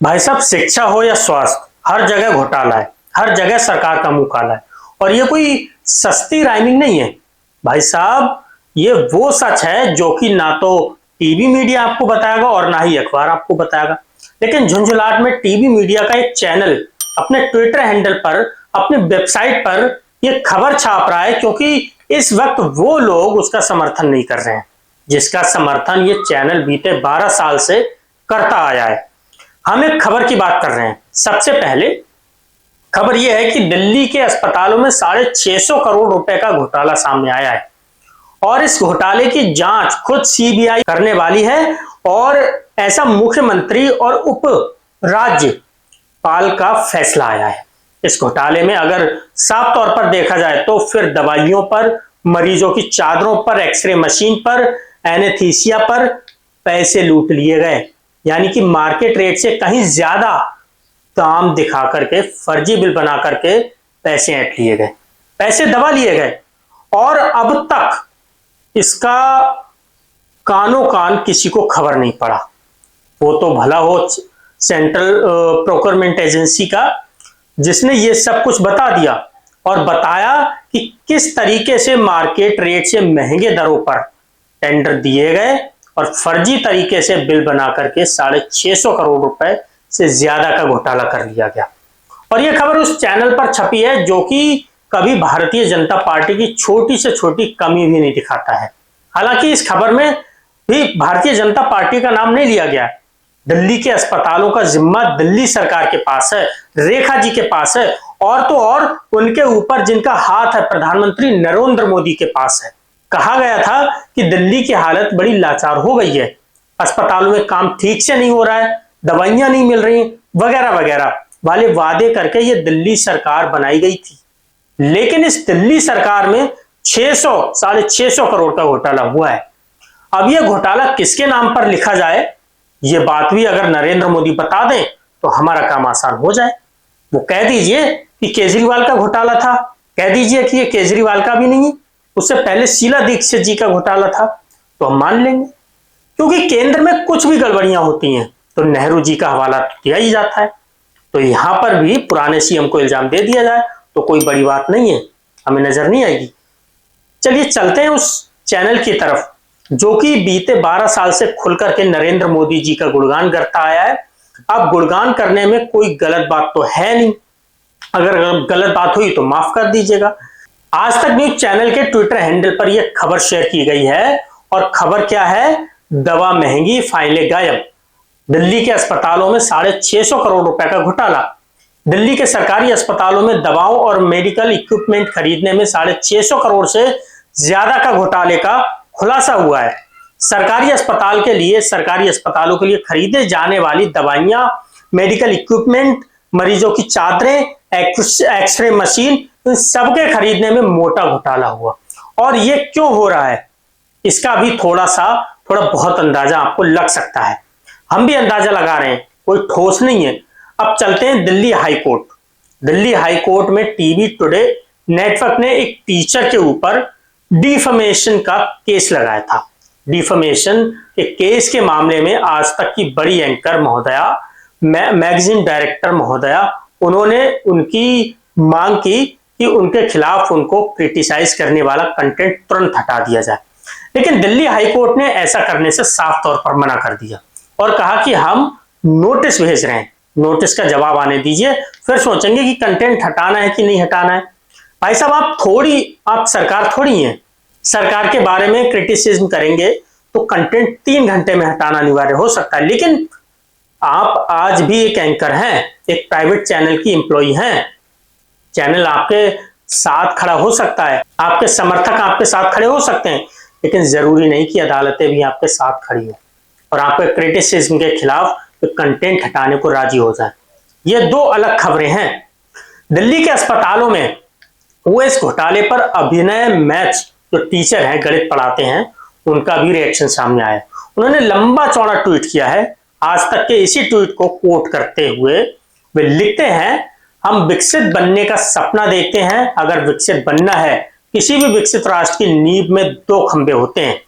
भाई साहब, शिक्षा हो या स्वास्थ्य, हर जगह घोटाला है। हर जगह सरकार का मुंह काला है। और ये कोई सस्ती राइमिंग नहीं है भाई साहब। ये वो सच है जो कि ना तो टीवी मीडिया आपको बताएगा और ना ही अखबार आपको बताएगा। लेकिन झुंझुलाट में टीवी मीडिया का एक चैनल अपने ट्विटर हैंडल पर, अपनी वेबसाइट पर ये खबर छाप रहा है, क्योंकि इस वक्त वो लोग उसका समर्थन नहीं कर रहे हैं जिसका समर्थन ये चैनल बीते 12 साल से करता आया है। हम एक खबर की बात कर रहे हैं। सबसे पहले खबर यह है कि दिल्ली के अस्पतालों में 650 करोड़ रुपए का घोटाला सामने आया है और इस घोटाले की जांच खुद सीबीआई करने वाली है। और ऐसा मुख्यमंत्री और उप राज्यपाल का फैसला आया है। इस घोटाले में अगर साफ तौर पर देखा जाए तो फिर दवाइयों पर, मरीजों की चादरों पर, एक्सरे मशीन पर, एनेस्थीसिया पर पैसे लूट लिए गए। यानी कि मार्केट रेट से कहीं ज्यादा दाम दिखा करके, फर्जी बिल बना करके पैसे ऐंठ लिए गए, पैसे दबा लिए गए। और अब तक इसका कानो कान किसी को खबर नहीं पड़ा। वो तो भला हो सेंट्रल प्रोक्योरमेंट एजेंसी का, जिसने ये सब कुछ बता दिया और बताया कि किस तरीके से मार्केट रेट से महंगे दरों पर टेंडर दिए गए और फर्जी तरीके से बिल बना करके 650 करोड़ रुपए से ज्यादा का घोटाला कर लिया गया। और यह खबर उस चैनल पर छपी है जो कि कभी भारतीय जनता पार्टी की छोटी से छोटी कमी भी नहीं दिखाता है। हालांकि इस खबर में भी भारतीय जनता पार्टी का नाम नहीं लिया गया। दिल्ली के अस्पतालों का जिम्मा दिल्ली सरकार के पास है, रेखा जी के पास है, और तो और उनके ऊपर जिनका हाथ है प्रधानमंत्री नरेंद्र मोदी के पास है। कहा गया था कि दिल्ली की हालत बड़ी लाचार हो गई है, अस्पतालों में काम ठीक से नहीं हो रहा है, दवाइयां नहीं मिल रही वगैरह वगैरह वाले वादे करके ये दिल्ली सरकार बनाई गई थी। लेकिन इस दिल्ली सरकार में 650 करोड़ का घोटाला हुआ है। अब यह घोटाला किसके नाम पर लिखा जाए, ये बात भी अगर नरेंद्र मोदी बता दें तो हमारा काम आसान हो जाए। वो कह दीजिए कि केजरीवाल का घोटाला था, कह दीजिए कि ये केजरीवाल का भी नहीं, उससे पहले शीला दीक्षित जी का घोटाला था, तो हम मान लेंगे। क्योंकि केंद्र में कुछ भी गड़बड़ियां होती हैं तो नेहरू जी का हवाला दिया ही जाता है। तो यहां पर भी पुराने सीएम को इल्जाम दे दिया जाए तो कोई बड़ी बात नहीं है, हमें नजर नहीं आएगी। चलिए चलते हैं उस चैनल की तरफ जो कि बीते 12 साल से खुलकर के नरेंद्र मोदी जी का गुणगान करता आया है। अब गुणगान करने में कोई गलत बात तो है नहीं, अगर गलत बात हुई तो माफ कर दीजिएगा। आज तक न्यूज चैनल के ट्विटर हैंडल पर यह खबर शेयर की गई है और खबर क्या है, दवा महंगी, फाइलें गायब। दिल्ली के अस्पतालों में 650 करोड़ रुपए का घोटाला। दिल्ली के सरकारी अस्पतालों में दवाओं और मेडिकल इक्विपमेंट खरीदने में 650 करोड़ से ज्यादा का घोटाले का खुलासा हुआ है। सरकारी अस्पतालों के लिए खरीदे जाने वाली दवाइयां, मेडिकल इक्विपमेंट, मरीजों की चादरें, एक्सरे मशीन, इन सबके खरीदने में मोटा घोटाला हुआ। और ये क्यों हो रहा है इसका भी थोड़ा बहुत अंदाजा आपको लग सकता है। हम भी अंदाजा लगा रहे हैं, कोई ठोस नहीं है। अब चलते हैं Delhi high court. Delhi high court में टीवी टुडे नेटवर्क ने एक टीचर के ऊपर डिफेमेशन का केस लगाया था। डिफेमेशन के केस के मामले में आज तक की बड़ी एंकर महोदया, मैगजीन डायरेक्टर महोदया, उन्होंने उनकी मांग की कि उनके खिलाफ उनको क्रिटिसाइज करने वाला कंटेंट तुरंत हटा दिया जाए। लेकिन दिल्ली हाई कोर्ट ने ऐसा करने से साफ तौर पर मना कर दिया और कहा कि हम नोटिस भेज रहे हैं, नोटिस का जवाब आने दीजिए, फिर सोचेंगे कि कंटेंट हटाना है कि नहीं हटाना है। भाई साहब, आप सरकार थोड़ी हैं। सरकार के बारे में क्रिटिसिज्म करेंगे तो कंटेंट 3 घंटे में हटाना अनिवार्य हो सकता है। लेकिन आप आज भी एक एंकर हैं, एक प्राइवेट चैनल की एम्प्लॉई हैं। चैनल आपके साथ खड़ा हो सकता है, आपके समर्थक आपके साथ खड़े हो सकते हैं, लेकिन जरूरी नहीं कि अदालतें भी आपके साथ खड़ी हो और आपके क्रिटिसिज्म के खिलाफ कंटेंट हटाने को राजी हो जाए। ये दो अलग खबरें हैं। दिल्ली के अस्पतालों में वो इस घोटाले पर अभिनय मैच जो टीचर हैं, गणित पढ़ाते हैं, उनका भी रिएक्शन सामने आया। उन्होंने लंबा चौड़ा ट्वीट किया है। आज तक के इसी ट्वीट को कोट करते हुए वे लिखते हैं, हम विकसित बनने का सपना देखते हैं। अगर विकसित बनना है, किसी भी विकसित राष्ट्र की नींव में 2 खंभे होते हैं,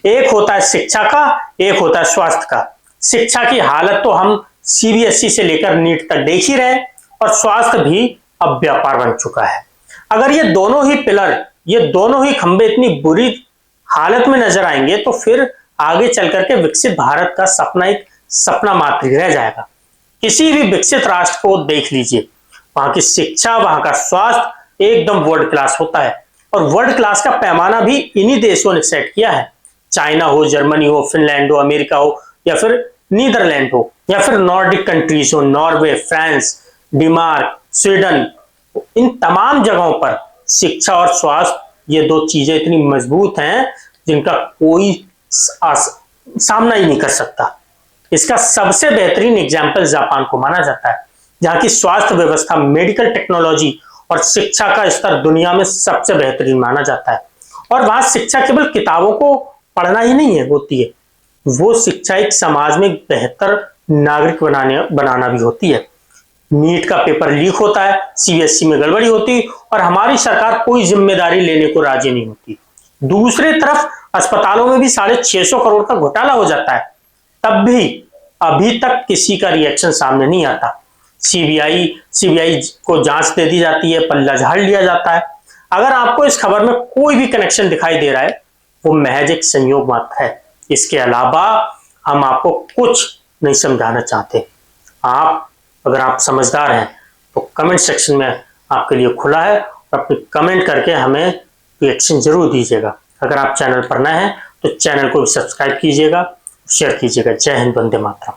एक होता है शिक्षा का, एक होता है स्वास्थ्य का। शिक्षा की हालत तो हम सीबीएसई से लेकर नीट तक देख ही रहे, और स्वास्थ्य भी अब व्यापार बन चुका है। अगर ये दोनों ही पिलर, ये दोनों ही खंबे इतनी बुरी हालत में नजर आएंगे तो फिर आगे चल करके विकसित भारत का सपना एक सपना मात्र ही रह जाएगा। किसी भी विकसित राष्ट्र को देख लीजिए, वहां की शिक्षा, वहां का स्वास्थ्य एकदम वर्ल्ड क्लास होता है, और वर्ल्ड क्लास का पैमाना भी इन्हीं देशों ने सेट किया है। चाइना हो, जर्मनी हो, फिनलैंड हो, अमेरिका हो, या फिर नीदरलैंड हो, या फिर नॉर्डिक कंट्रीज हो, नॉर्वे, फ्रांस, डेनमार्क, स्वीडन, इन तमाम जगहों पर शिक्षा और स्वास्थ्य, ये दो चीजें इतनी मजबूत हैं जिनका कोई सामना ही नहीं कर सकता। इसका सबसे बेहतरीन एग्जाम्पल जापान को माना जाता है, जहां की स्वास्थ्य व्यवस्था, मेडिकल टेक्नोलॉजी और शिक्षा का स्तर दुनिया में सबसे बेहतरीन माना जाता है। और वहां शिक्षा केवल किताबों को पढ़ना ही नहीं है होती है, वो शिक्षा एक समाज में बेहतर नागरिक बनाना भी होती है। नीट का पेपर लीक होता है, सीबीएसई में गड़बड़ी होती, और हमारी सरकार कोई जिम्मेदारी लेने को राजी नहीं होती। दूसरी तरफ अस्पतालों में भी 650 करोड़ का घोटाला हो जाता है, तब भी अभी तक किसी का रिएक्शन सामने नहीं आता। सीबीआई को जांच दे दी जाती है, पल्ला झाड़ लिया जाता है। अगर आपको इस खबर में कोई भी कनेक्शन दिखाई दे रहा है, वो महज एक संयोग मात्र है। इसके अलावा हम आपको कुछ नहीं समझाना चाहते। अगर आप समझदार हैं तो कमेंट सेक्शन में आपके लिए खुला है, और अपनी कमेंट करके हमें रिएक्शन जरूर दीजिएगा। अगर आप चैनल पर नए हैं तो चैनल को भी सब्सक्राइब कीजिएगा, शेयर कीजिएगा। जय हिंद, वंदे मातरम।